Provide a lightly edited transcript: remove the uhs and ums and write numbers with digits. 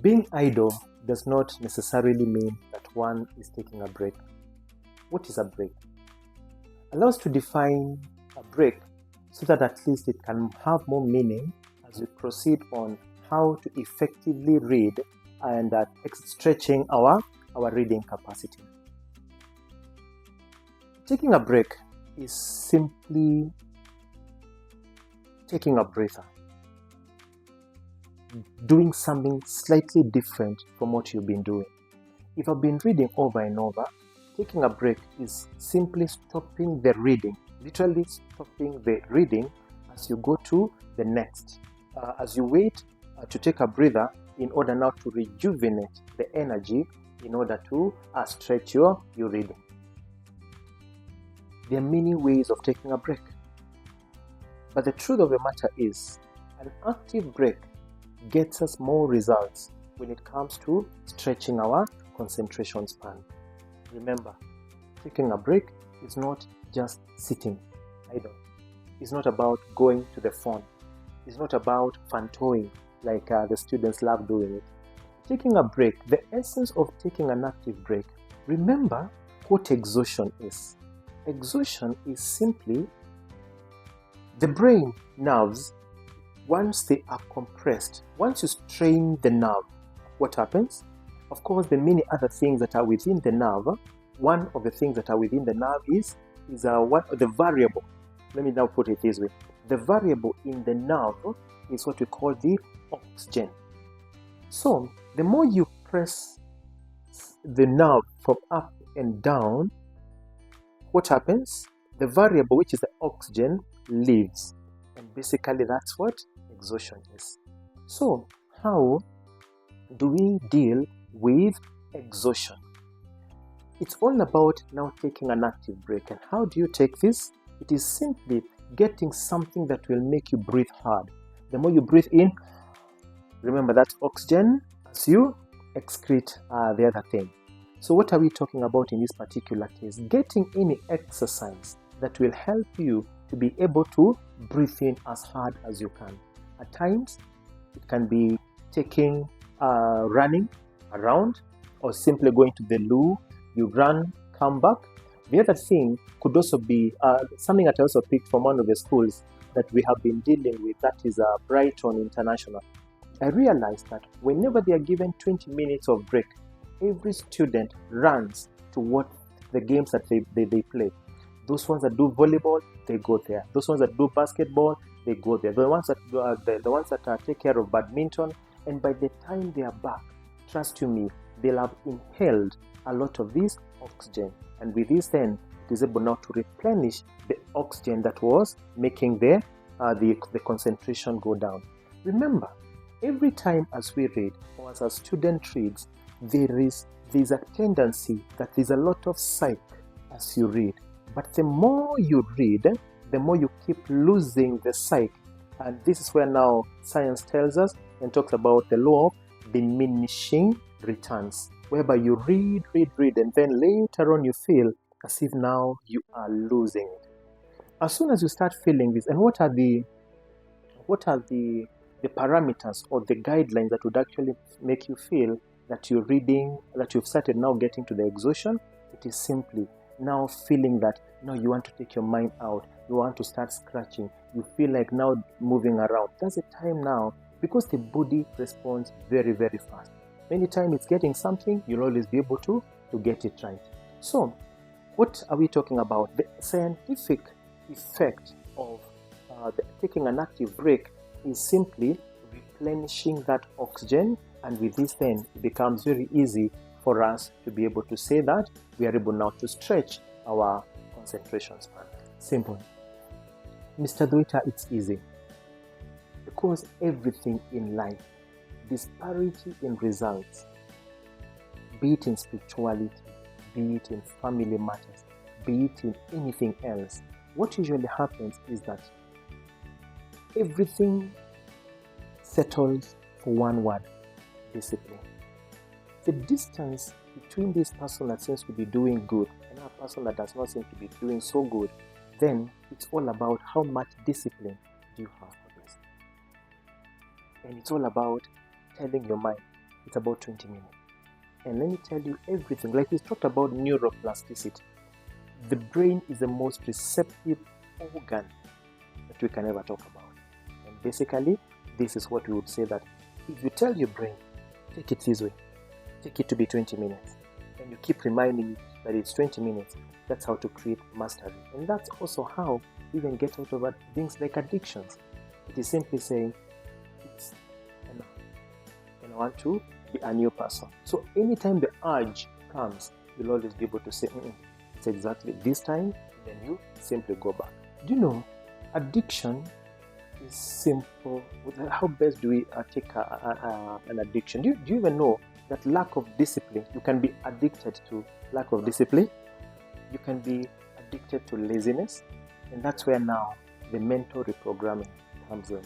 Being idle does not necessarily mean that one is taking a break. What is a break? Allow us to define a break so that at least it can have more meaning as we proceed on how to effectively read and stretching our reading capacity. Taking a break is simply taking a breather, doing something slightly different from what you've been doing. If I've been reading over and over, taking a break is simply stopping the reading, literally stopping the reading as you go to the next, as you wait to take a breather in order now to rejuvenate the energy in order to stretch your reading. There are many ways of taking a break, but the truth of the matter is an active break gets us more results when it comes to stretching our concentration span. Remember, taking a break is not just sitting idle. It's not about going to the phone. It's not about fantoing like the students love doing it. Taking a break, the essence of taking an active break, remember what exhaustion is. Exhaustion is simply the brain nerves. Once they are compressed, once you strain the nerve, what happens? Of course, the many other things that are within the nerve, one of the things that are within the nerve is one of the variable. Let me now put it this way. The variable in the nerve is what we call the oxygen. So, the more you press the nerve from up and down, what happens? The variable, which is the oxygen, leaves. And basically that's what exhaustion is. So, how do we deal with exhaustion? It's all about now taking an active break. And how do you take this? It is simply getting something that will make you breathe hard. The more you breathe in, remember that's oxygen, as you excrete the other thing. So what are we talking about in this particular case? Getting any exercise that will help you to be able to breathe in as hard as you can. At times, it can be taking, running around, or simply going to the loo. You run, come back. The other thing could also be something that I also picked from one of the schools that we have been dealing with, that is Brighton International. I realized that whenever they are given 20 minutes of break, every student runs to what the games that they play. Those ones that do volleyball, they go there. Those ones that do basketball, they go there. The ones that take care of badminton, and by the time they are back, trust you me, they'll have inhaled a lot of this oxygen. And with this, then it is able now to replenish the oxygen that was making the concentration go down. Remember, every time as we read, or as a student reads, there's a tendency that there's a lot of psych as you read. But the more you read, the more you keep losing the psych. And this is where now science tells us and talks about the law of diminishing returns, whereby you read, and then later on you feel as if now you are losing it. As soon as you start feeling this, and what are the parameters or the guidelines that would actually make you feel that you're reading, that you've started now getting to the exhaustion? It is simply now feeling that now you want to take your mind out, you want to start scratching, you feel like now moving around. That's the time now, because the body responds very, very fast. Many times it's getting something, you'll always be able to get it right. So, what are we talking about? The scientific effect of taking an active break is simply replenishing that oxygen, and with this then it becomes very easy for us to be able to say that we are able now to stretch our concentration span. Simple. Mr. Doita, it's easy. Because everything in life, disparity in results, be it in spirituality, be it in family matters, be it in anything else, what usually happens is that everything settles for one word: discipline. The distance between this person that seems to be doing good and a person that does not seem to be doing so good, then it's all about how much discipline do you have for this. And it's all about telling your mind, it's about 20 minutes. And let me tell you everything. Like we talked about neuroplasticity. The brain is the most receptive organ that we can ever talk about. And basically, this is what we would say, that if you tell your brain, take it this way, take it to be 20 minutes, and you keep reminding it that it's 20 minutes, that's how to create mastery. And that's also how you can get out of things like addictions. It is simply saying, it's enough, and I want to be a new person. So anytime the urge comes, you'll always be able to say, it's exactly this time, then you simply go back. Do you know, addiction is simple. How best do we take an addiction? Do you even know that lack of discipline, you can be addicted to lack of discipline, you can be addicted to laziness, and that's where now the mental reprogramming comes in.